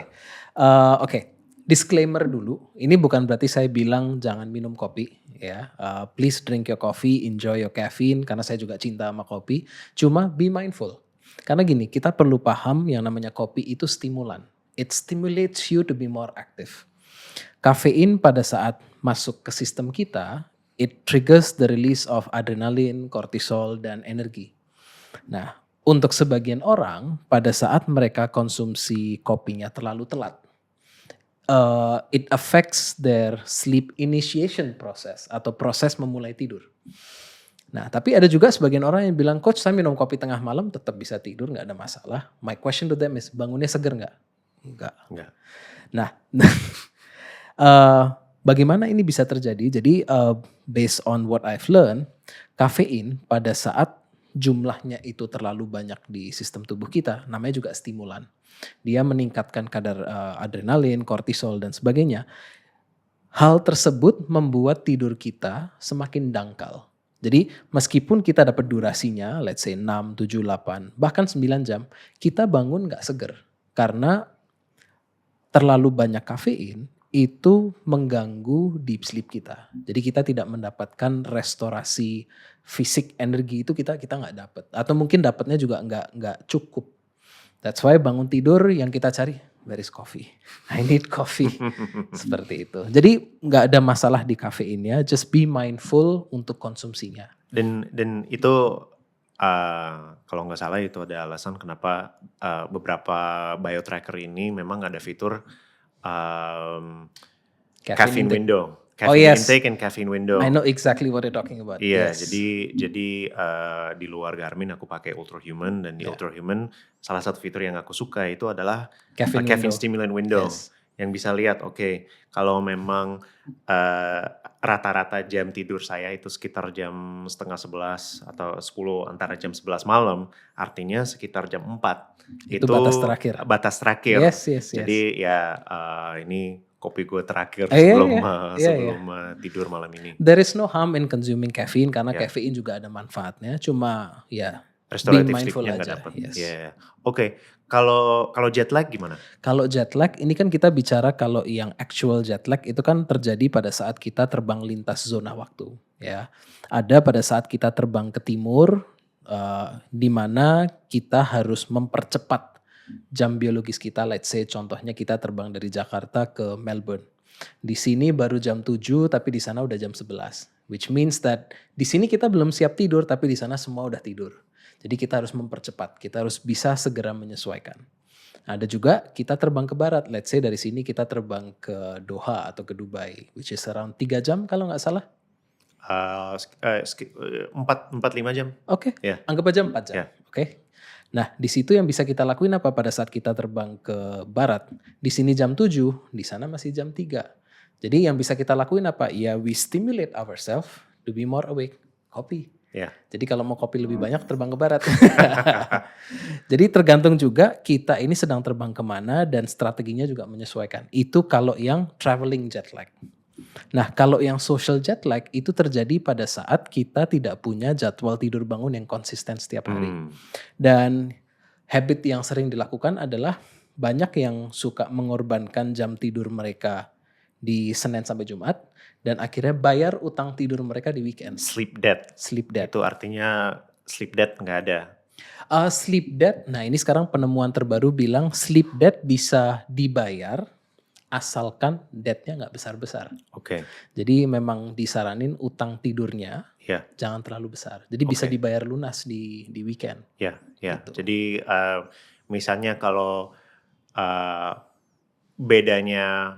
Oke. Disclaimer dulu. Ini bukan berarti saya bilang jangan minum kopi ya. Please drink your coffee, enjoy your caffeine karena saya juga cinta sama kopi. Cuma be mindful. Karena gini, kita perlu paham yang namanya kopi itu stimulan. It stimulates you to be more active. Kafein pada saat masuk ke sistem kita, it triggers the release of adrenaline, cortisol, dan energi. Nah, untuk sebagian orang, pada saat mereka konsumsi kopinya terlalu telat, it affects their sleep initiation process atau proses memulai tidur. Nah, tapi ada juga sebagian orang yang bilang, coach saya minum kopi tengah malam tetap bisa tidur, gak ada masalah. My question to them is, bangunnya seger gak? Enggak. Nah, bagaimana ini bisa terjadi? Jadi based on what I've learned, kafein pada saat jumlahnya itu terlalu banyak di sistem tubuh kita, namanya juga stimulan. Dia meningkatkan kadar adrenalin, kortisol dan sebagainya. Hal tersebut membuat tidur kita semakin dangkal. Jadi meskipun kita dapat durasinya, let's say 6, 7, 8, bahkan 9 jam, kita bangun nggak seger. Karena terlalu banyak kafein itu mengganggu deep sleep kita. Jadi kita tidak mendapatkan restorasi fisik, energi itu kita nggak dapat. Atau mungkin dapatnya juga nggak cukup. That's why bangun tidur yang kita cari, where is coffee? I need coffee. Seperti itu. Jadi nggak ada masalah di kafeinnya, just be mindful untuk konsumsinya. Dan itu kalau nggak salah itu ada alasan kenapa beberapa biotracker ini memang ada fitur caffeine intake. window, Oh caffeine yes, intake and caffeine window. I know exactly what you're talking about. Iya, Yes. jadi di luar Garmin aku pakai Ultrahuman dan di Yeah. Ultrahuman salah satu fitur yang aku suka itu adalah Caffeine caffeine window. stimulant window. Yes. Yang bisa lihat, oke, kalau memang rata-rata jam tidur saya itu sekitar jam setengah 11 atau 10 antara jam 11 malam, artinya sekitar jam 4. Itu batas terakhir. Batas terakhir. Yes. Jadi ya ini kopi gue terakhir Iya, sebelum tidur malam ini. There is no harm in consuming caffeine karena Yeah. caffeine juga ada manfaatnya. Cuma ya Restoratif be mindful sleepnya nggak aja. dapet. Yes. Yeah. Oke, kalau jet lag gimana? Kalau jet lag ini kan kita bicara kalau yang actual jet lag itu kan terjadi pada saat kita terbang lintas zona waktu, ya. Ada pada saat kita terbang ke timur, di mana kita harus mempercepat jam biologis kita. Let's say contohnya kita terbang dari Jakarta ke Melbourne. Di sini baru jam 7 tapi di sana udah jam 11. Which means that di sini kita belum siap tidur tapi di sana semua udah tidur. Jadi kita harus mempercepat, kita harus bisa segera menyesuaikan. Ada juga kita terbang ke barat, let's say dari sini kita terbang ke Doha atau ke Dubai, which is around 3 jam kalau nggak salah. 4-5 jam. Oke, Yeah. anggap aja 4 jam. Yeah. Oke. Nah di situ yang bisa kita lakuin apa pada saat kita terbang ke barat? Di sini jam 7, di sana masih jam 3. Jadi yang bisa kita lakuin apa? Ya we stimulate ourselves to be more awake. Kopi. Yeah. Jadi kalau mau kopi lebih banyak terbang ke barat. Jadi tergantung juga kita ini sedang terbang kemana dan strateginya juga menyesuaikan. Itu kalau yang traveling jet lag. Nah kalau yang social jet lag itu terjadi pada saat kita tidak punya jadwal tidur bangun yang konsisten setiap hari. Dan habit yang sering dilakukan adalah banyak yang suka mengorbankan jam tidur mereka di Senin sampai Jumat dan akhirnya bayar utang tidur mereka di weekend. Sleep debt. Sleep debt. Itu artinya sleep debt nggak ada. Sleep debt, nah ini sekarang penemuan terbaru bilang sleep debt bisa dibayar asalkan debt-nya nggak besar-besar. Oke. Jadi memang disaranin utang tidurnya Ya. jangan terlalu besar. Jadi bisa Oke. dibayar lunas di weekend. Ya. Gitu. Jadi misalnya kalau bedanya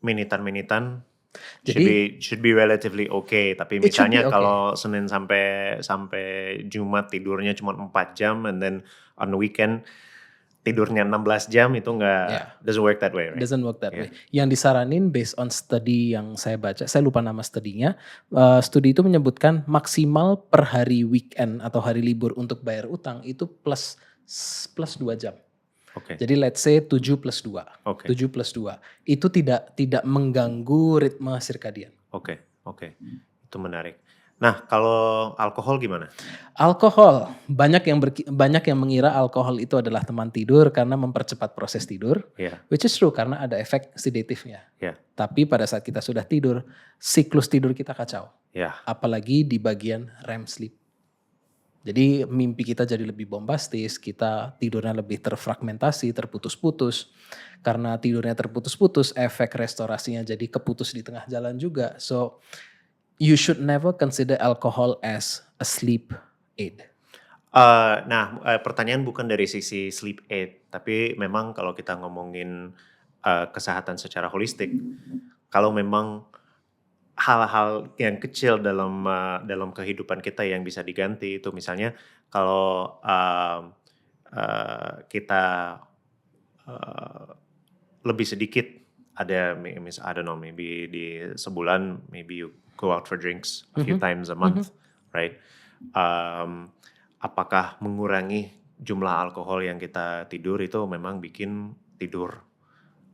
minitan-minitan should be relatively okay. Tapi It should be misalnya okay. kalau Senin sampai Jumat tidurnya cuma 4 jam and then on the weekend tidurnya 16 jam itu nggak doesn't work that way, right? Doesn't work that way. Yang disaranin based on study yang saya baca, saya lupa nama studinya. Studi itu menyebutkan maksimal per hari weekend atau hari libur untuk bayar utang itu plus 2 jam. Oke. Jadi let's say 7 plus 2. Oke. 7 plus 2. Itu tidak mengganggu ritme sirkadian. Oke. Itu menarik. Nah, kalau alkohol gimana? Alkohol, banyak yang mengira alkohol itu adalah teman tidur karena mempercepat proses tidur. Yeah. Which is true karena ada efek sedatifnya. Yeah. Tapi pada saat kita sudah tidur, siklus tidur kita kacau. Yeah. Apalagi di bagian REM sleep. Jadi mimpi kita jadi lebih bombastis, kita tidurnya lebih terfragmentasi, terputus-putus. Karena tidurnya terputus-putus, efek restorasinya jadi keputus di tengah jalan juga. So you should never consider alcohol as a sleep aid. Pertanyaan bukan dari sisi sleep aid, tapi memang kalau kita ngomongin kesehatan secara holistik, kalau memang hal-hal yang kecil dalam kehidupan kita yang bisa diganti itu misalnya kalau kita lebih sedikit ada I don't know, maybe di sebulan maybe you go out for drinks a few times a month, right? apakah mengurangi jumlah alkohol yang kita tidur itu memang bikin tidur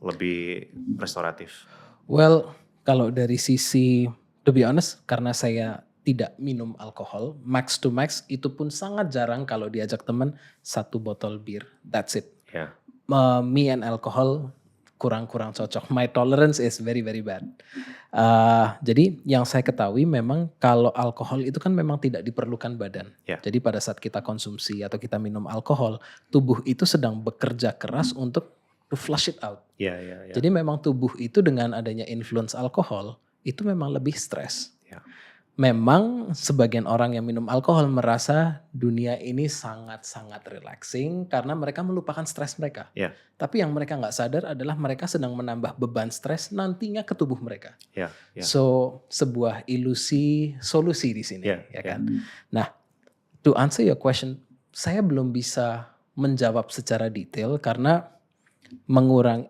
lebih restoratif? Well, kalau dari sisi, to be honest, karena saya tidak minum alkohol, max to max itu pun sangat jarang kalau diajak teman 1 botol bir, that's it. Ya, Me and alcohol kurang-kurang cocok. My tolerance is very very bad. Jadi yang saya ketahui memang kalau alkohol itu kan memang tidak diperlukan badan. ya, Jadi pada saat kita konsumsi atau kita minum alkohol, tubuh itu sedang bekerja keras untuk to flush it out. ya, ya, ya. Jadi memang tubuh itu dengan adanya influence alkohol itu memang lebih stres. Ya. Memang sebagian orang yang minum alkohol merasa dunia ini sangat-sangat relaxing karena mereka melupakan stres mereka. Ya. Tapi yang mereka nggak sadar adalah mereka sedang menambah beban stres nantinya ke tubuh mereka. Ya, ya. So sebuah ilusi solusi di sini, Ya, ya kan. Nah, to answer your question, saya belum bisa menjawab secara detail karena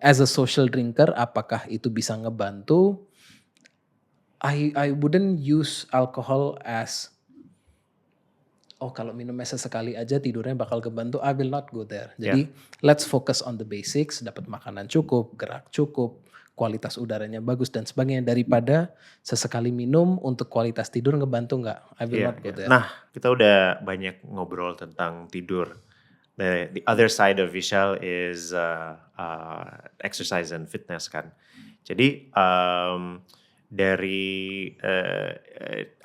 as a social drinker, apakah itu bisa ngebantu? I wouldn't use alcohol as, oh kalau minumnya sesekali aja tidurnya bakal kebantu. I will not go there. Jadi let's focus on the basics, dapat makanan cukup, gerak cukup, kualitas udaranya bagus dan sebagainya, daripada sesekali minum untuk kualitas tidur ngebantu nggak. I will Iya, not go iya. there. Nah, kita udah banyak ngobrol tentang tidur. The other side of Vishal is exercise and fitness kan. Jadi dari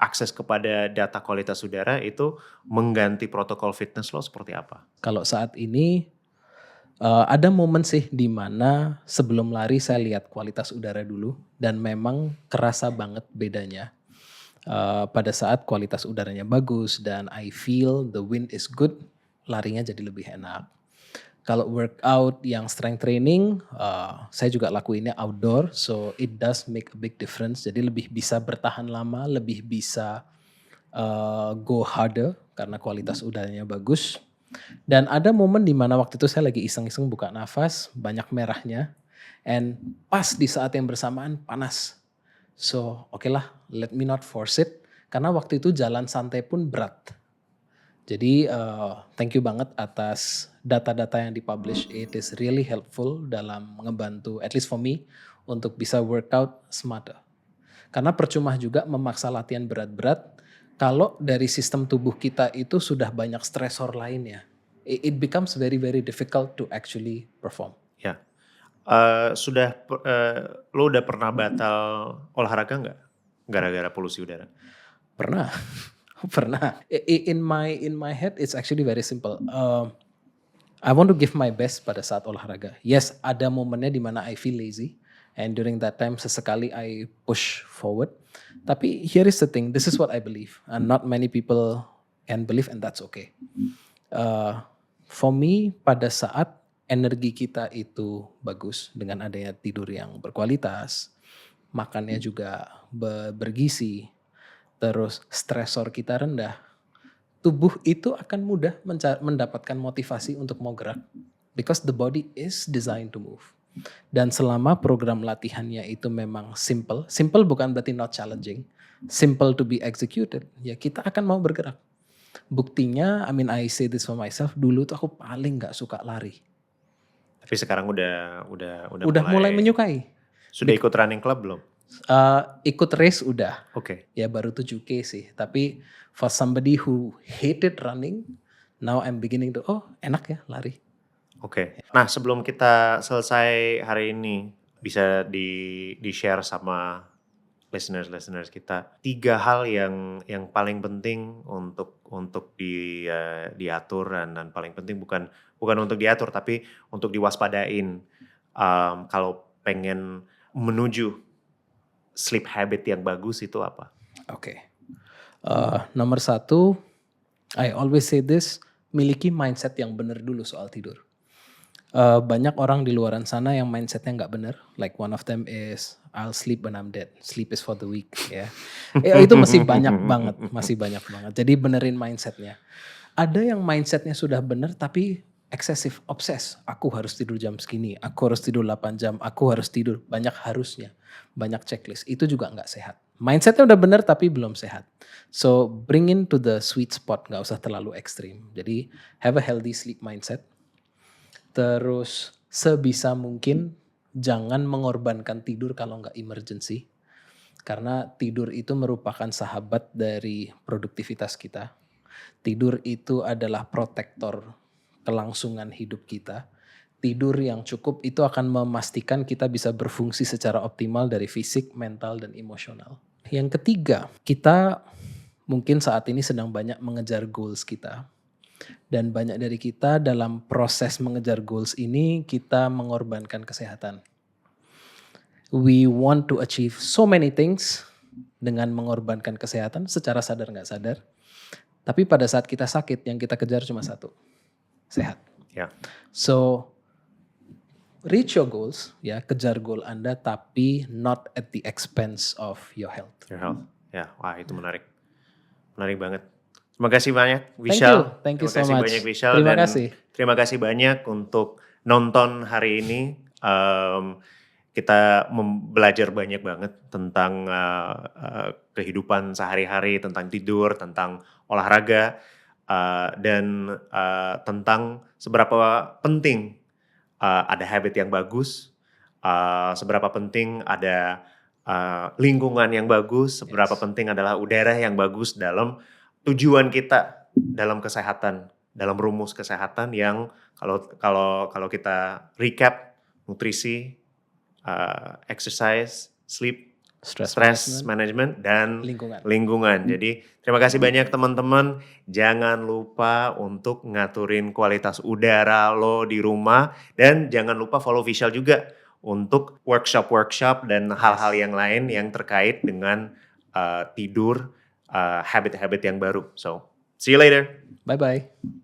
akses kepada data kualitas udara itu mengganti protokol fitness lo seperti apa? Kalau saat ini ada momen sih di mana sebelum lari saya lihat kualitas udara dulu dan memang kerasa banget bedanya. Pada saat kualitas udaranya bagus dan I feel the wind is good, larinya jadi lebih enak. Kalau workout yang strength training, saya juga lakuinnya outdoor, so it does make a big difference. Jadi lebih bisa bertahan lama, lebih bisa go harder karena kualitas udaranya bagus. Dan ada momen di mana waktu itu saya lagi iseng-iseng buka nafas, banyak merahnya, and pas di saat yang bersamaan panas. So oke lah, let me not force it, karena waktu itu jalan santai pun berat. Jadi thank you banget atas data-data yang dipublish. It is really helpful dalam ngebantu, at least for me, untuk bisa workout smarter. Karena percuma juga memaksa latihan berat-berat kalau dari sistem tubuh kita itu sudah banyak stresor lainnya. It becomes very very difficult to actually perform. Ya, lo udah pernah batal olahraga nggak gara-gara polusi udara? Pernah. Pernah. In my head it's actually very simple. I want to give my best pada saat olahraga. Yes, ada momennya di mana I feel lazy, and during that time sesekali I push forward. Tapi here is the thing, this is what I believe, and not many people can believe, and that's okay. For me, pada saat energi kita itu bagus dengan adanya tidur yang berkualitas, makannya juga bergizi, terus stresor kita rendah, tubuh itu akan mudah mendapatkan motivasi untuk mau gerak. Because the body is designed to move. Dan selama program latihannya itu memang simple. Simple bukan berarti not challenging. Simple to be executed. Ya kita akan mau bergerak. Buktinya, I say this for myself, dulu tuh aku paling gak suka lari. Tapi sekarang udah mulai menyukai. Sudah ikut running club belum? Ikut race udah. Oke. Ya baru 7K sih. Tapi for somebody who hated running, now I'm beginning to, enak ya lari. Oke. Nah sebelum kita selesai hari ini, bisa di-share sama listeners kita 3 hal yang paling penting untuk diatur dan paling penting bukan untuk diatur tapi untuk diwaspadain kalau pengen menuju sleep habit yang bagus itu apa? Oke. Nomor 1, I always say this, miliki mindset yang benar dulu soal tidur. Banyak orang di luaran sana yang mindsetnya nggak benar. Like one of them is I'll sleep when I'm dead. Sleep is for the weak. Ya, itu masih banyak banget. Jadi benerin mindsetnya. Ada yang mindsetnya sudah benar tapi excessive obses. Aku harus tidur jam segini, aku harus tidur 8 jam, aku harus tidur. Banyak harusnya, banyak checklist. Itu juga nggak sehat. Mindsetnya udah bener tapi belum sehat. So bring in to the sweet spot, nggak usah terlalu ekstrim. Jadi have a healthy sleep mindset. Terus sebisa mungkin jangan mengorbankan tidur kalau nggak emergency. Karena tidur itu merupakan sahabat dari produktivitas kita. Tidur itu adalah protektor kelangsungan hidup kita. Tidur yang cukup itu akan memastikan kita bisa berfungsi secara optimal dari fisik, mental, dan emosional. Yang ketiga, kita mungkin saat ini sedang banyak mengejar goals kita. Dan banyak dari kita dalam proses mengejar goals ini kita mengorbankan kesehatan. We want to achieve so many things dengan mengorbankan kesehatan secara sadar nggak sadar. Tapi pada saat kita sakit yang kita kejar cuma satu, sehat. Ya. So reach your goals, ya kejar goal Anda tapi not at the expense of your health. Your health. Ya, wah itu menarik. Menarik banget. Terima kasih banyak Vishal. Thank you Terima so kasih much. banyak Vishal. Terima Dan kasih. terima kasih banyak untuk nonton hari ini. Kita belajar banyak banget tentang kehidupan sehari-hari, tentang tidur, tentang olahraga, dan tentang seberapa penting ada habit yang bagus, seberapa penting ada lingkungan yang bagus, seberapa penting adalah udara yang bagus dalam tujuan kita dalam kesehatan, dalam rumus kesehatan yang kalau kita recap, nutrisi, exercise, sleep, stress management, dan lingkungan. Jadi terima kasih banyak teman-teman. Jangan lupa untuk ngaturin kualitas udara lo di rumah. Dan jangan lupa follow Vishal juga untuk workshop dan hal-hal yang lain yang terkait dengan tidur, habit-habit yang baru. So, see you later. Bye-bye.